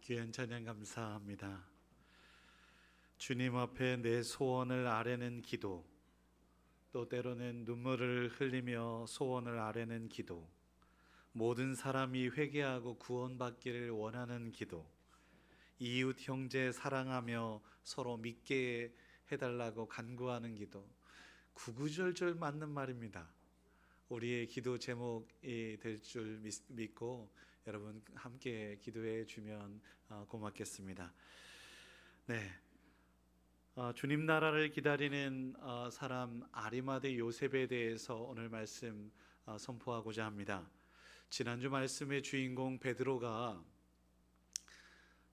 귀한 찬양 감사합니다. 주님 앞에 내 소원을 아뢰는 기도, 또 때로는 눈물을 흘리며 소원을 아뢰는 기도, 모든 사람이 회개하고 구원받기를 원하는 기도, 이웃 형제 사랑하며 서로 믿게 해달라고 간구하는 기도, 구구절절 맞는 말입니다. 우리의 기도 제목이 될 줄 믿고 여러분 함께 기도해 주면 고맙겠습니다. 네, 주님 나라를 기다리는 사람 아리마대 요셉에 대해서 오늘 말씀 선포하고자 합니다. 지난주 말씀의 주인공 베드로가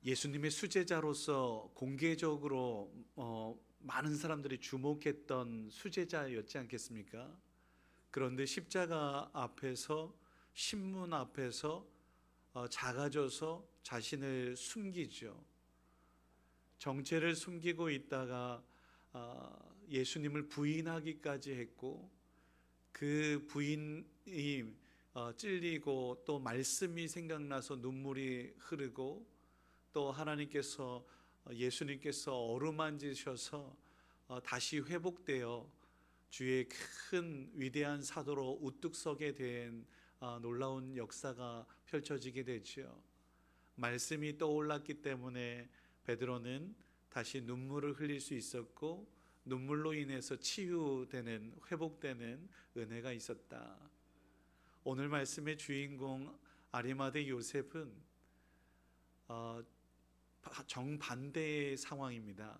예수님의 수제자로서 공개적으로 많은 사람들이 주목했던 수제자였지 않겠습니까? 그런데 십자가 앞에서, 신문 앞에서 작아져서 자신을 숨기죠. 정체를 숨기고 있다가 예수님을 부인하기까지 했고, 그 부인이 찔리고 또 말씀이 생각나서 눈물이 흐르고, 또 하나님께서 예수님께서 어루만지셔서 다시 회복되어 주의 큰 위대한 사도로 우뚝 서게 된 놀라운 역사가 펼쳐지게 되죠. 말씀이 떠올랐기 때문에 베드로는 다시 눈물을 흘릴 수 있었고, 눈물로 인해서 치유되는, 회복되는 은혜가 있었다. 오늘 말씀의 주인공 아리마대 요셉은 정반대의 상황입니다.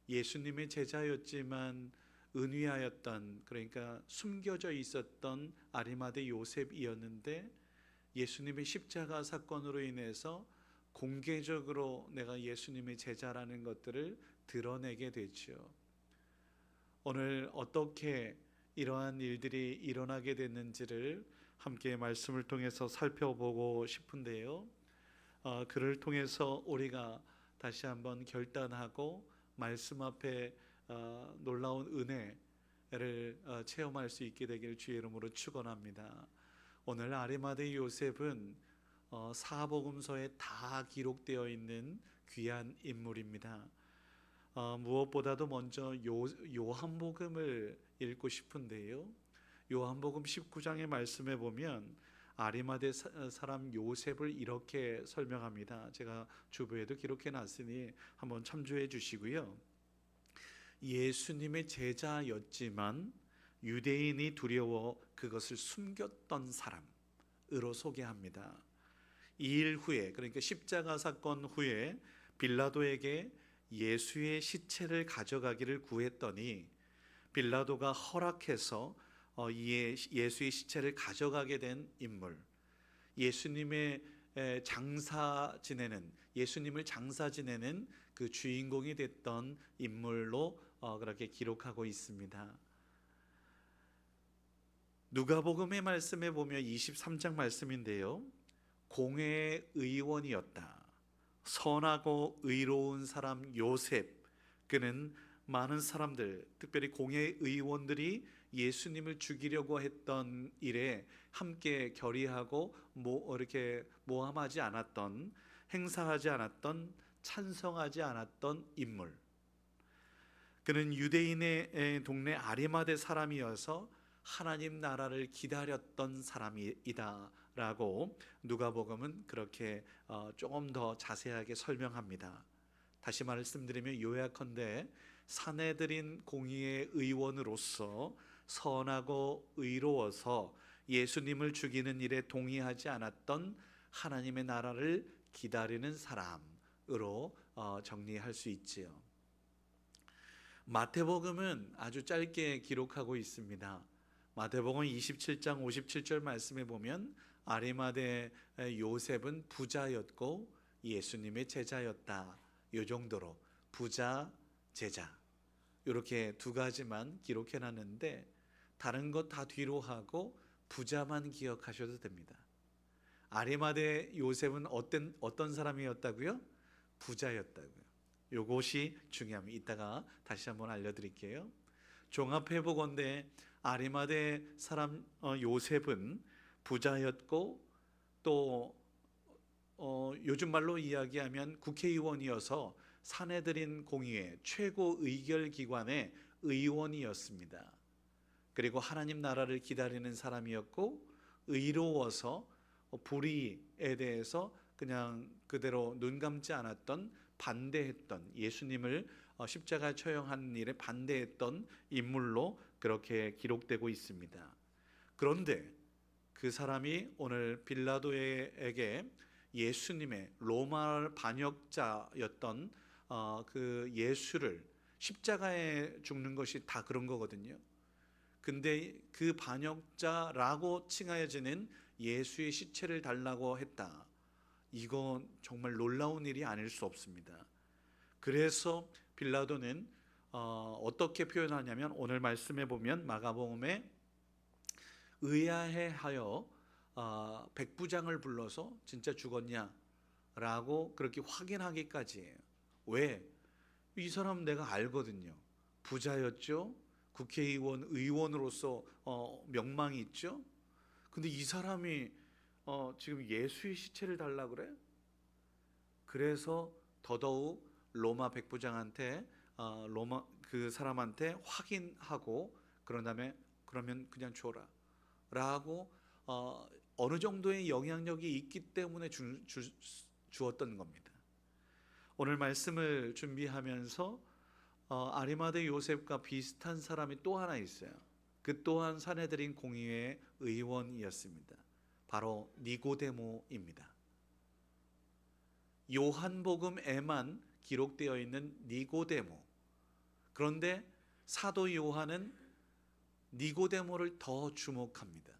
예수님의 제자였지만 은위하였던, 그러니까 숨겨져 있었던 아리마대 요셉이었는데, 예수님의 십자가 사건으로 인해서 공개적으로 내가 예수님의 제자라는 것들을 드러내게 되죠. 오늘 어떻게 이러한 일들이 일어나게 됐는지를 함께 말씀을 통해서 살펴보고 싶은데요, 그를 통해서 우리가 다시 한번 결단하고 말씀 앞에 놀라운 은혜를 체험할 수 있게 되기를 주의 이름으로 축원합니다. 오늘 아리마대 요셉은 사복음서에 다 기록되어 있는 귀한 인물입니다. 무엇보다도 먼저 요한복음을 읽고 싶은데요, 요한복음 19장의 말씀에 보면 아리마대 사람 요셉을 이렇게 설명합니다. 제가 주부에도 기록해 놨으니 한번 참조해 주시고요. 예수님의 제자였지만 유대인이 두려워 그것을 숨겼던 사람으로 소개합니다. 이 일 후에, 그러니까 십자가 사건 후에 빌라도에게 예수의 시체를 가져가기를 구했더니 빌라도가 허락해서 예수의 시체를 가져가게 된 인물, 예수님의 예수님을 장사 지내는 그 주인공이 됐던 인물로 그렇게 기록하고 있습니다. 누가복음의 말씀에 보면 23장 말씀인데요, 공회의 의원이었다. 선하고 의로운 사람 요셉, 그는 많은 사람들, 특별히 공회 의원들이 예수님을 죽이려고 했던 일에 함께 결의하고 이렇게 모함하지 않았던, 행사하지 않았던, 찬성하지 않았던 인물. 그는 유대인의 동네 아리마대 사람이어서 하나님 나라를 기다렸던 사람이다 라고 누가복음은 그렇게 조금 더 자세하게 설명합니다. 다시 말씀드리면 요약컨대 사내들인 공의의 의원으로서 선하고 의로워서 예수님을 죽이는 일에 동의하지 않았던 하나님의 나라를 기다리는 사람으로 정리할 수 있지요. 마태복음은 아주 짧게 기록하고 있습니다. 마태복음 27장 57절 말씀에 보면 아리마대 요셉은 부자였고 예수님의 제자였다. 이 정도로 부자, 제자, 이렇게 두 가지만 기록해 놨는데 다른 것 다 뒤로 하고 부자만 기억하셔도 됩니다. 아리마대 요셉은 어떤 사람이었다고요? 부자였다고요. 이것이 중요합니다. 이따가 다시 한번 알려드릴게요. 종합해 보건대 아리마대 사람 요셉은 부자였고 또 요즘 말로 이야기하면 국회의원이어서 사내들인 공의회 최고 의결 기관의 의원이었습니다. 그리고 하나님 나라를 기다리는 사람이었고 의로워서 불의에 대해서 그냥 그대로 눈 감지 않았던, 반대했던, 예수님을 십자가 처형한 일에 반대했던 인물로 그렇게 기록되고 있습니다. 그런데 그 사람이 오늘 빌라도에게 예수님의 로마 반역자였던 그 예수를 십자가에 죽는 것이 다 그런 거거든요. 근데 그 반역자라고 칭하여지는 예수의 시체를 달라고 했다. 이건 정말 놀라운 일이 아닐 수 없습니다. 그래서 빌라도는 어떻게 표현하냐면 오늘 말씀해 보면 마가복음에 의아해하여 백부장을 불러서 진짜 죽었냐라고 그렇게 확인하기까지 해요. 왜? 이 사람 내가 알거든요. 부자였죠. 국회의원, 의원으로서 명망이 있죠. 근데 이 사람이 지금 예수의 시체를 달라 그래? 그래서 더더욱 로마 백부장한테 로마 그 사람한테 확인하고 그런 다음에 그러면 그냥 줘라 라고 어느 정도의 영향력이 있기 때문에 주었던 겁니다. 오늘 말씀을 준비하면서 아리마대 요셉과 비슷한 사람이 또 하나 있어요. 그 또한 사내들인 공의회 의원이었습니다. 바로 니고데모입니다. 요한복음에만 기록되어 있는 니고데모. 그런데 사도 요한은 니고데모를 더 주목합니다.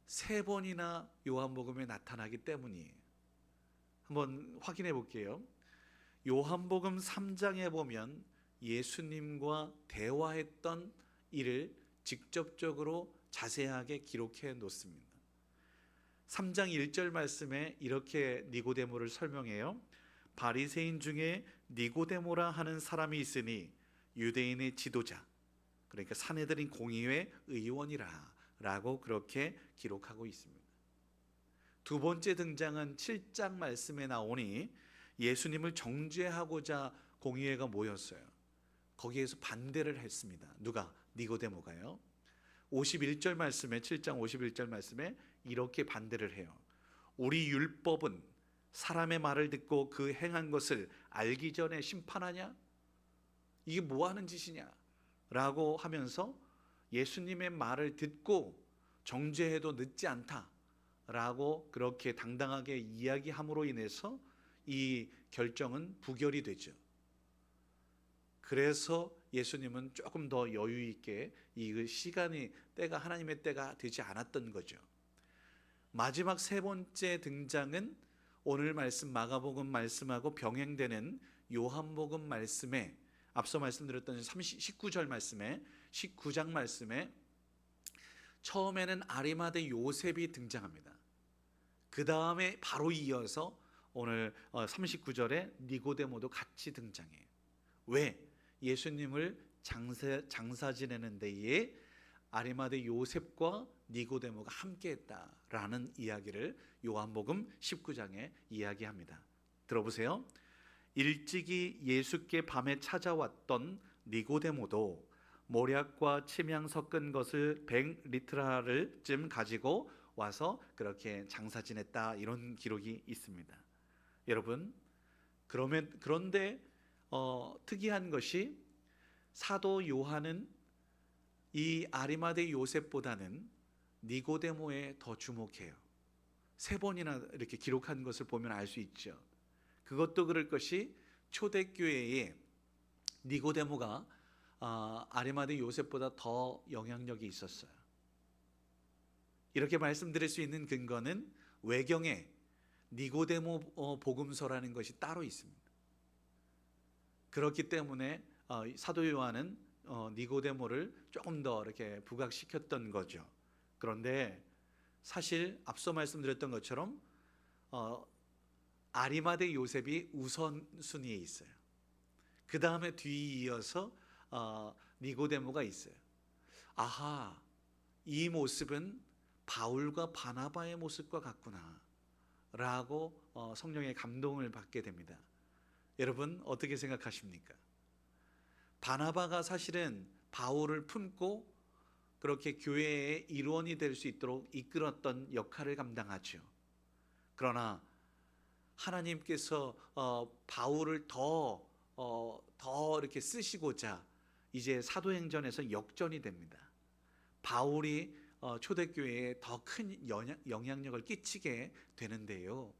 3번이나 요한복음에 나타나기 때문이에요. 한번 확인해 볼게요. 요한복음 3장에 보면 예수님과 대화했던 일을 직접적으로 자세하게 기록해 놓습니다. 3장 1절 말씀에 이렇게 니고데모를 설명해요. 바리새인 중에 니고데모라 하는 사람이 있으니 유대인의 지도자, 그러니까 사내들인 공의회 의원이라 라고 그렇게 기록하고 있습니다. 두 번째 등장한 7장 말씀에 나오니 예수님을 정죄하고자 공의회가 모였어요. 거기에서 반대를 했습니다. 누가? 니고데모가요. 51절 말씀에 7장 51절 말씀에 이렇게 반대를 해요. 우리 율법은 사람의 말을 듣고 그 행한 것을 알기 전에 심판하냐? 이게 뭐 하는 짓이냐? 라고 하면서 예수님의 말을 듣고 정죄해도 늦지 않다 라고 그렇게 당당하게 이야기함으로 인해서 이 결정은 부결이 되죠. 그래서 예수님은 조금 더 여유 있게 이 시간이 때가 하나님의 때가 되지 않았던 거죠. 마지막 3번째 등장은 오늘 말씀 마가복음 말씀하고 병행되는 요한복음 말씀에 앞서 말씀드렸던 19절 말씀에 19장 말씀에 처음에는 아리마대 요셉이 등장합니다. 그 다음에 바로 이어서 오늘 39절에 니고데모도 같이 등장해요. 왜? 예수님을 장사 지내는 데에 아리마대 요셉과 니고데모가 함께했다라는 이야기를 요한복음 19장에 이야기합니다. 들어보세요. 일찍이 예수께 밤에 찾아왔던 니고데모도 모략과 침향 섞은 것을 100리트라를쯤 가지고 와서 그렇게 장사 지냈다, 이런 기록이 있습니다. 여러분, 그런데 특이한 것이 사도 요한은 이 아리마대 요셉보다는 니고데모에 더 주목해요. 3번이나 이렇게 기록한 것을 보면 알 수 있죠. 그것도 그럴 것이 초대교회에 니고데모가 아리마대 요셉보다 더 영향력이 있었어요. 이렇게 말씀드릴 수 있는 근거는 외경에 니고데모 복음서라는 것이 따로 있습니다. 그렇기 때문에 사도 요한은 니고데모를 조금 더 이렇게 부각시켰던 거죠. 그런데 사실 앞서 말씀드렸던 것처럼 아리마대 요셉이 우선순위에 있어요. 그 다음에 뒤이어서 니고데모가 있어요. 이 모습은 바울과 바나바의 모습과 같구나 라고 성령의 감동을 받게 됩니다. 여러분 어떻게 생각하십니까? 바나바가 사실은 바울을 품고 그렇게 교회의 일원이 될 수 있도록 이끌었던 역할을 감당하죠. 그러나 하나님께서 바울을 더 이렇게 쓰시고자 이제 사도행전에서 역전이 됩니다. 바울이 초대교회에 더 큰 영향력을 끼치게 되는데요.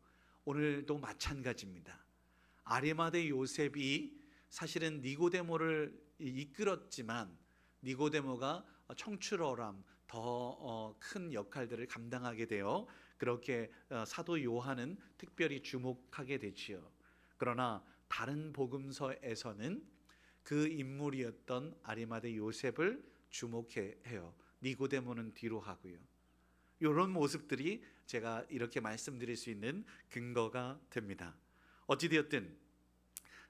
오늘도 마찬가지입니다. 아리마대 요셉이 사실은 니고데모를 이끌었지만 니고데모가 청출어람 더 큰 역할들을 감당하게 되어 그렇게 사도 요한은 특별히 주목하게 되지요. 그러나 다른 복음서에서는 그 인물이었던 아리마대 요셉을 주목해요. 니고데모는 뒤로 하고요. 이런 모습들이 제가 이렇게 말씀드릴 수 있는 근거가 됩니다. 어찌되었든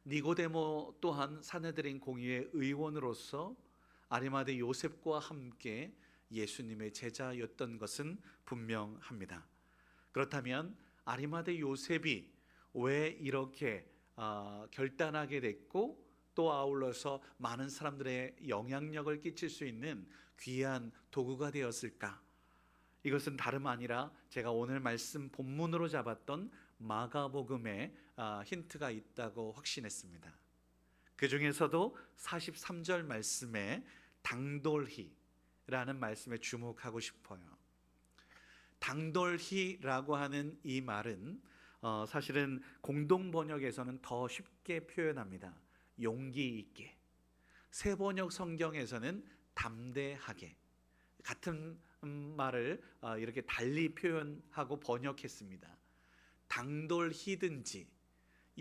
니고데모 또한 산헤드린 공의회 의원으로서 아리마대 요셉과 함께 예수님의 제자였던 것은 분명합니다. 그렇다면 아리마대 요셉이 왜 이렇게 결단하게 됐고 또 아울러서 많은 사람들의 영향력을 끼칠 수 있는 귀한 도구가 되었을까? 이것은 다름 아니라 제가 오늘 말씀 본문으로 잡았던 마가복음에 힌트가 있다고 확신했습니다. 그 중에서도 43절 말씀에 당돌히라는 말씀에 주목하고 싶어요. 당돌히라고 하는 이 말은 사실은 공동 번역에서는 더 쉽게 표현합니다. 용기 있게. 새 번역 성경에서는 담대하게. 같은 말을 이렇게 달리 표현하고 번역했습니다. 당돌히든지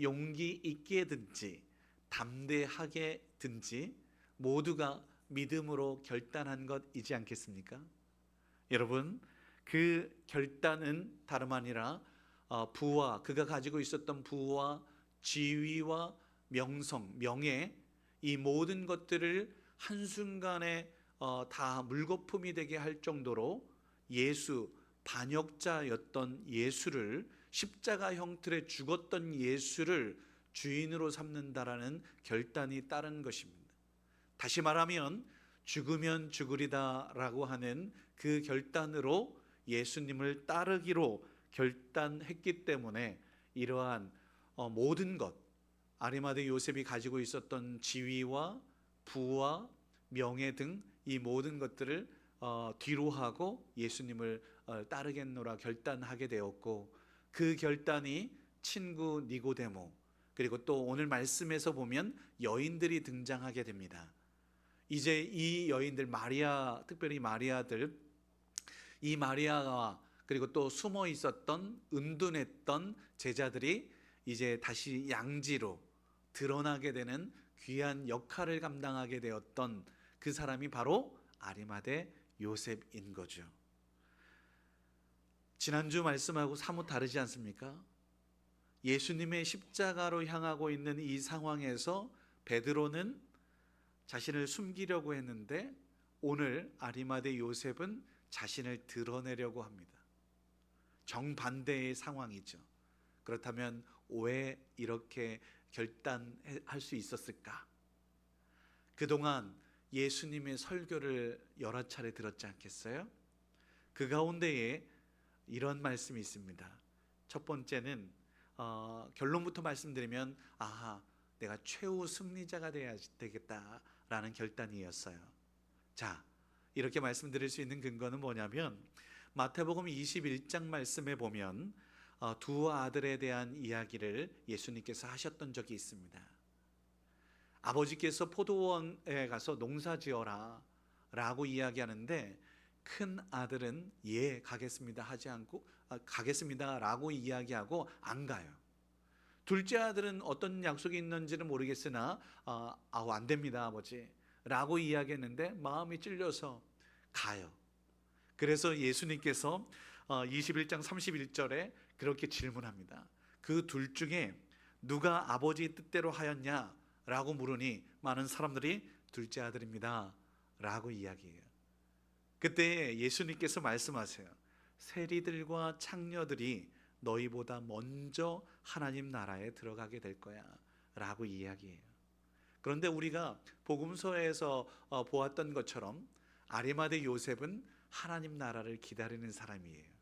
용기 있게든지 담대하게든지 모두가 믿음으로 결단한 것이지 않겠습니까? 여러분, 그 결단은 다름 아니라 부와 그가 가지고 있었던 부와 지위와 명성, 명예 이 모든 것들을 한순간에 다 물거품이 되게 할 정도로 예수, 반역자였던 예수를 십자가 형틀에 죽었던 예수를 주인으로 삼는다라는 결단이 따른 것입니다. 다시 말하면 죽으면 죽으리다라고 하는 그 결단으로 예수님을 따르기로 결단했기 때문에 이러한 모든 것, 아리마대 요셉이 가지고 있었던 지위와 부와 명예 등 이 모든 것들을 뒤로 하고 예수님을 따르겠노라 결단하게 되었고, 그 결단이 친구 니고데모 그리고 또 오늘 말씀에서 보면 여인들이 등장하게 됩니다. 이제 이 여인들 마리아, 특별히 마리아들, 이 마리아와 그리고 또 숨어 있었던 은둔했던 제자들이 이제 다시 양지로 드러나게 되는 귀한 역할을 감당하게 되었던 그 사람이 바로 아리마대 요셉인 거죠. 지난주 말씀하고 사뭇 다르지 않습니까? 예수님의 십자가로 향하고 있는 이 상황에서 베드로는 자신을 숨기려고 했는데 오늘 아리마대 요셉은 자신을 드러내려고 합니다. 정반대의 상황이죠. 그렇다면 왜 이렇게 결단할 수 있었을까? 그동안 예수님의 설교를 여러 차례 들었지 않겠어요? 그 가운데에 이런 말씀이 있습니다. 첫 번째는 결론부터 말씀드리면 내가 최후 승리자가 돼야 되겠다라는 결단이었어요. 자, 이렇게 말씀드릴 수 있는 근거는 뭐냐면 마태복음 21장 말씀에 보면 두 아들에 대한 이야기를 예수님께서 하셨던 적이 있습니다. 아버지께서 포도원에 가서 농사 지어라 라고 이야기하는데 큰 아들은 예 가겠습니다 하지 않고 가겠습니다 라고 이야기하고 안 가요. 둘째 아들은 어떤 약속이 있는지는 모르겠으나 안 됩니다 아버지 라고 이야기했는데 마음이 찔려서 가요. 그래서 예수님께서 21장 31절에 그렇게 질문합니다. 그 둘 중에 누가 아버지 뜻대로 하였냐 라고 물으니 많은 사람들이 둘째 아들입니다 라고 이야기해요. 그때 예수님께서 말씀하세요. 세리들과 창녀들이 너희보다 먼저 하나님 나라에 들어가게 될 거야 라고 이야기해요. 그런데 우리가 복음서에서 보았던 것처럼 아리마대 요셉은 하나님 나라를 기다리는 사람이에요.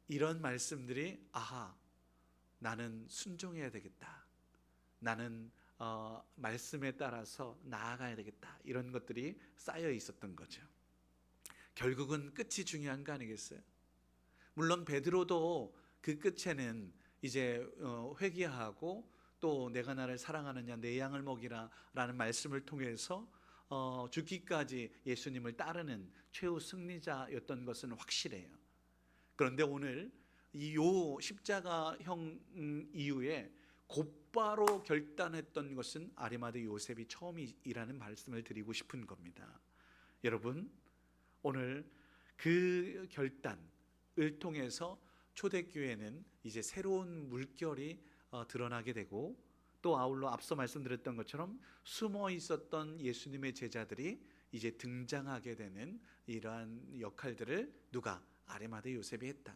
이런 말씀들이 나는 순종해야 되겠다, 나는 말씀에 따라서 나아가야 되겠다, 이런 것들이 쌓여 있었던 거죠. 결국은 끝이 중요한 거 아니겠어요? 물론 베드로도 그 끝에는 이제 회개하고 또 내가 나를 사랑하느냐 내 양을 먹이라 라는 말씀을 통해서 죽기까지 예수님을 따르는 최후 승리자였던 것은 확실해요. 그런데 오늘 이 십자가형 이후에 곧바로 결단했던 것은 아리마대 요셉이 처음이라는 말씀을 드리고 싶은 겁니다. 여러분, 오늘 그 결단을 통해서 초대교회는 이제 새로운 물결이 드러나게 되고, 또 아울러 앞서 말씀드렸던 것처럼 숨어 있었던 예수님의 제자들이 이제 등장하게 되는 이러한 역할들을 누가? 아리마대 요셉이 했다,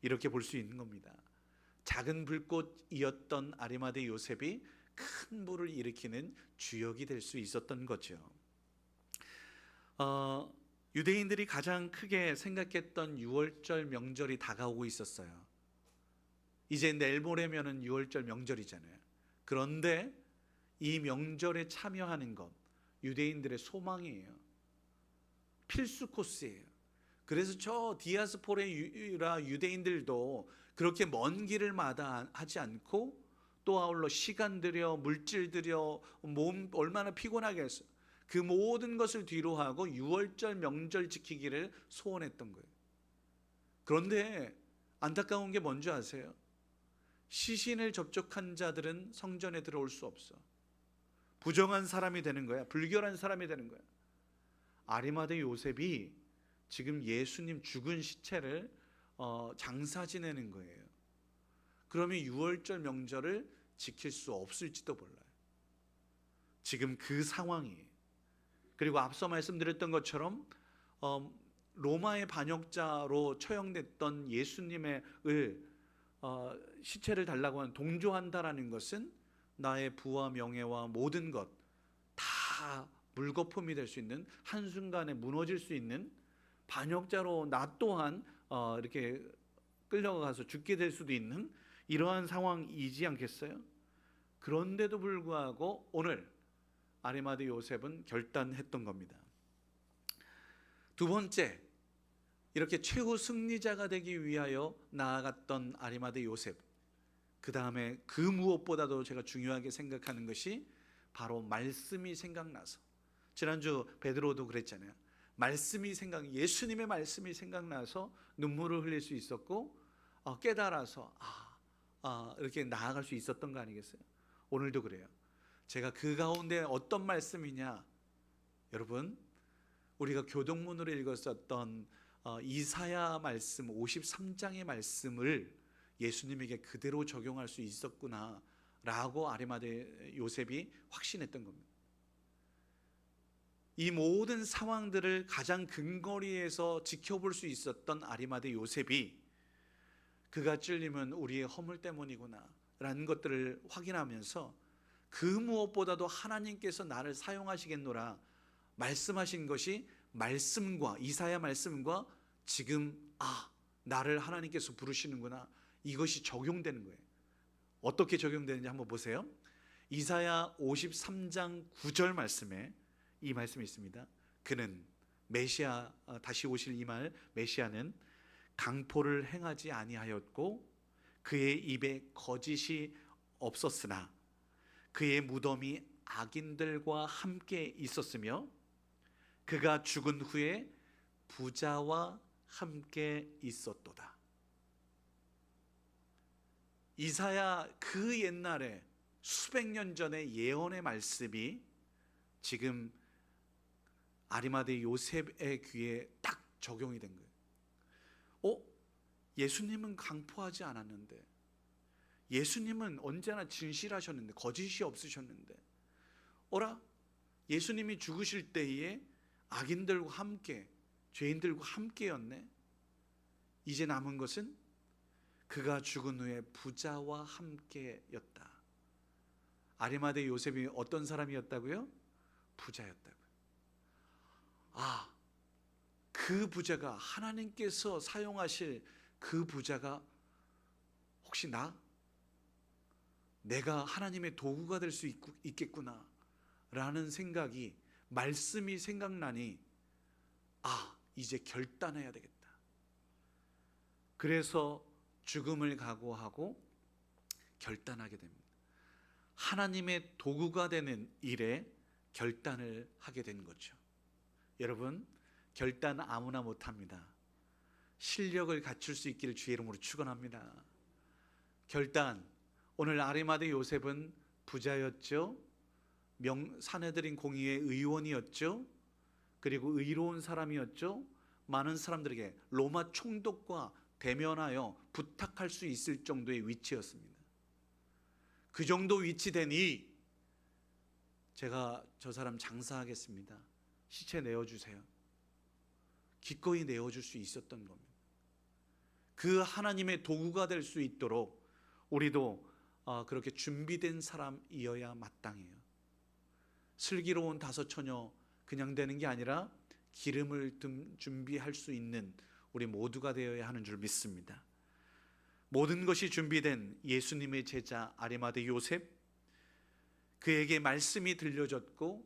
이렇게 볼 수 있는 겁니다. 작은 불꽃이었던 아리마대 요셉이 큰 불을 일으키는 주역이 될 수 있었던 거죠. 유대인들이 가장 크게 생각했던 유월절 명절이 다가오고 있었어요. 이제 내일 모레면은 유월절 명절이잖아요. 그런데 이 명절에 참여하는 것, 유대인들의 소망이에요. 필수 코스예요. 그래서 저 디아스포라 유대인들도 그렇게 먼 길을 마다하지 않고, 또 아울러 시간 들여 물질 들여 몸 얼마나 피곤하겠어요. 그 모든 것을 뒤로하고 유월절 명절 지키기를 소원했던 거예요. 그런데 안타까운 게 뭔지 아세요? 시신을 접촉한 자들은 성전에 들어올 수 없어. 부정한 사람이 되는 거야. 불결한 사람이 되는 거야. 아리마대 요셉이 지금 예수님 죽은 시체를 장사 지내는 거예요. 그러면 유월절 명절을 지킬 수 없을지도 몰라요. 지금 그 상황이에요. 그리고 앞서 말씀드렸던 것처럼 로마의 반역자로 처형됐던 예수님의 시체를 달라고 하는, 동조한다라는 것은 나의 부와 명예와 모든 것 다 물거품이 될 수 있는, 한순간에 무너질 수 있는 반역자로 나 또한 이렇게 끌려가서 죽게 될 수도 있는 이러한 상황이지 않겠어요? 그런데도 불구하고 오늘 아리마대 요셉은 결단했던 겁니다. 두 번째, 이렇게 최후 승리자가 되기 위하여 나아갔던 아리마대 요셉, 그 다음에 그 무엇보다도 제가 중요하게 생각하는 것이 바로 말씀이 생각나서, 지난주 베드로도 그랬잖아요. 예수님의 말씀이 생각나서 눈물을 흘릴 수 있었고, 깨달아서 이렇게 나아갈 수 있었던 거 아니겠어요? 오늘도 그래요. 제가 그 가운데 어떤 말씀이냐, 여러분, 우리가 교동문으로 읽었었던 이사야 말씀 53장의 말씀을 예수님에게 그대로 적용할 수 있었구나 라고 아리마대 요셉이 확신했던 겁니다. 이 모든 상황들을 가장 근거리에서 지켜볼 수 있었던 아리마대 요셉이, 그가 찔림은 우리의 허물 때문이구나 라는 것들을 확인하면서, 그 무엇보다도 하나님께서 나를 사용하시겠노라 말씀하신 것이 말씀과, 이사야 말씀과 지금 나를 하나님께서 부르시는구나, 이것이 적용되는 거예요. 어떻게 적용되는지 한번 보세요. 이사야 53장 9절 말씀에 이 말씀이 있습니다. 그는 메시아, 다시 오실 이 말, 메시아는 강포를 행하지 아니하였고 그의 입에 거짓이 없었으나 그의 무덤이 악인들과 함께 있었으며 그가 죽은 후에 부자와 함께 있었도다. 이사야 그 옛날에 수백 년 전의 예언의 말씀이 지금 아리마대 요셉의 귀에 딱 적용이 된 거예요. 예수님은 강포하지 않았는데, 예수님은 언제나 진실하셨는데, 거짓이 없으셨는데, 예수님이 죽으실 때에 악인들과 함께, 죄인들과 함께였네. 이제 남은 것은 그가 죽은 후에 부자와 함께였다. 아리마대 요셉이 어떤 사람이었다고요? 부자였다고요. 그 부자가, 하나님께서 사용하실 그 부자가 혹시 내가 하나님의 도구가 될 수 있겠구나 라는 생각이, 말씀이 생각나니 이제 결단해야 되겠다. 그래서 죽음을 각오하고 결단하게 됩니다. 하나님의 도구가 되는 일에 결단을 하게 된 거죠. 여러분, 결단 아무나 못합니다. 실력을 갖출 수 있기를 주의 이름으로 축원합니다. 결단, 오늘 아리마대 요셉은 부자였죠. 사내들인 공의의 의원이었죠. 그리고 의로운 사람이었죠. 많은 사람들에게 로마 총독과 대면하여 부탁할 수 있을 정도의 위치였습니다. 그 정도 위치되니 제가 저 사람 장사하겠습니다. 시체 내어주세요. 기꺼이 내어줄 수 있었던 겁니다. 그 하나님의 도구가 될 수 있도록 우리도 그렇게 준비된 사람이어야 마땅해요. 슬기로운 다섯 처녀 그냥 되는 게 아니라 기름을 준비할 수 있는 우리 모두가 되어야 하는 줄 믿습니다. 모든 것이 준비된 예수님의 제자 아리마대 요셉, 그에게 말씀이 들려졌고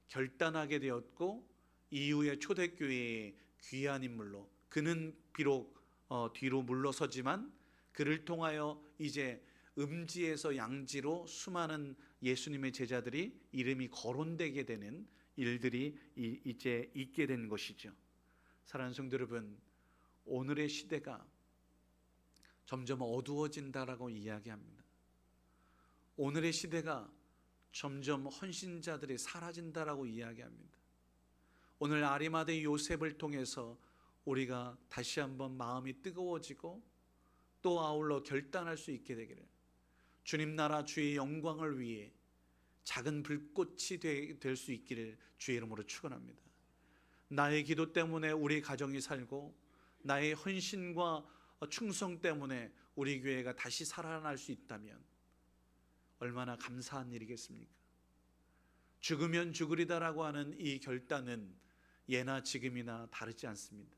결단하게 되었고 이후에 초대교회의 귀한 인물로, 그는 비록 뒤로 물러서지만 그를 통하여 이제 음지에서 양지로 수많은 예수님의 제자들이 이름이 거론되게 되는 일들이 이제 있게 된 것이죠. 사랑하는 성도 여러분, 오늘의 시대가 점점 어두워진다라고 이야기합니다. 오늘의 시대가 점점 헌신자들이 사라진다라고 이야기합니다. 오늘 아리마대 요셉을 통해서 우리가 다시 한번 마음이 뜨거워지고 또 아울러 결단할 수 있게 되기를, 주님 나라 주의 영광을 위해 작은 불꽃이 될 수 있기를 주의 이름으로 축원합니다. 나의 기도 때문에 우리 가정이 살고 나의 헌신과 충성 때문에 우리 교회가 다시 살아날 수 있다면 얼마나 감사한 일이겠습니까? 죽으면 죽으리다라고 하는 이 결단은 예나 지금이나 다르지 않습니다.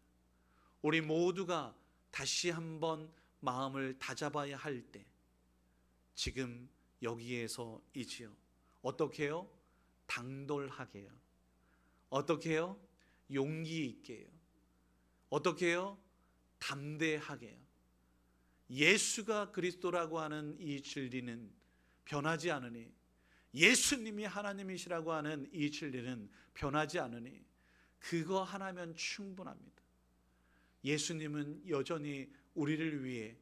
우리 모두가 다시 한번 마음을 다잡아야 할 때 지금 여기에서이지요. 어떻게 해요? 당돌하게요. 어떻게 해요? 용기 있게요. 어떻게 해요? 담대하게요. 예수가 그리스도라고 하는 이 진리는 변하지 않으니, 예수님이 하나님이시라고 하는 이 진리는 변하지 않으니 그거 하나면 충분합니다. 예수님은 여전히 우리를 위해,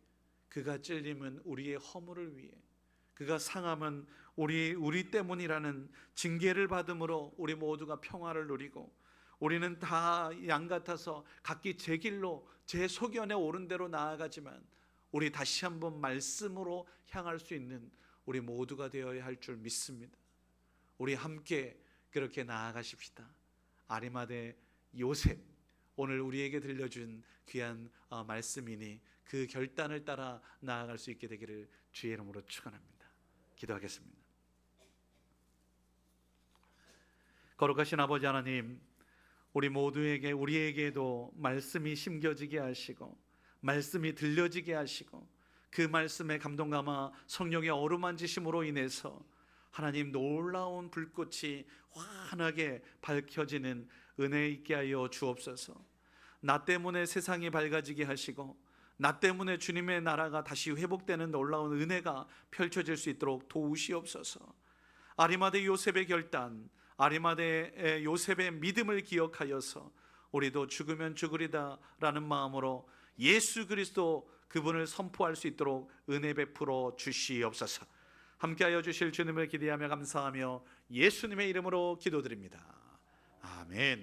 그가 찔림은 우리의 허물을 위해, 그가 상함은 우리 때문이라는 징계를 받음으로 우리 모두가 평화를 누리고, 우리는 다 양 같아서 각기 제 길로 제 소견에 옳은 대로 나아가지만 우리 다시 한번 말씀으로 향할 수 있는 우리 모두가 되어야 할 줄 믿습니다. 우리 함께 그렇게 나아가십시다. 아리마대 요셉, 오늘 우리에게 들려준 귀한 말씀이니 그 결단을 따라 나아갈 수 있게 되기를 주의 이름으로 축원합니다. 기도하겠습니다. 거룩하신 아버지 하나님, 우리 모두에게, 우리에게도 말씀이 심겨지게 하시고 말씀이 들려지게 하시고 그 말씀에 감동감아 성령의 어루만지심으로 인해서 하나님 놀라운 불꽃이 환하게 밝혀지는 은혜 있게 하여 주옵소서. 나 때문에 세상이 밝아지게 하시고 나 때문에 주님의 나라가 다시 회복되는 놀라운 은혜가 펼쳐질 수 있도록 도우시옵소서. 아리마대 요셉의 결단, 아리마대 요셉의 믿음을 기억하여서 우리도 죽으면 죽으리다 라는 마음으로 예수 그리스도 그분을 선포할 수 있도록 은혜 베풀어 주시옵소서. 함께하여 주실 주님을 기대하며 감사하며 예수님의 이름으로 기도드립니다. 아멘.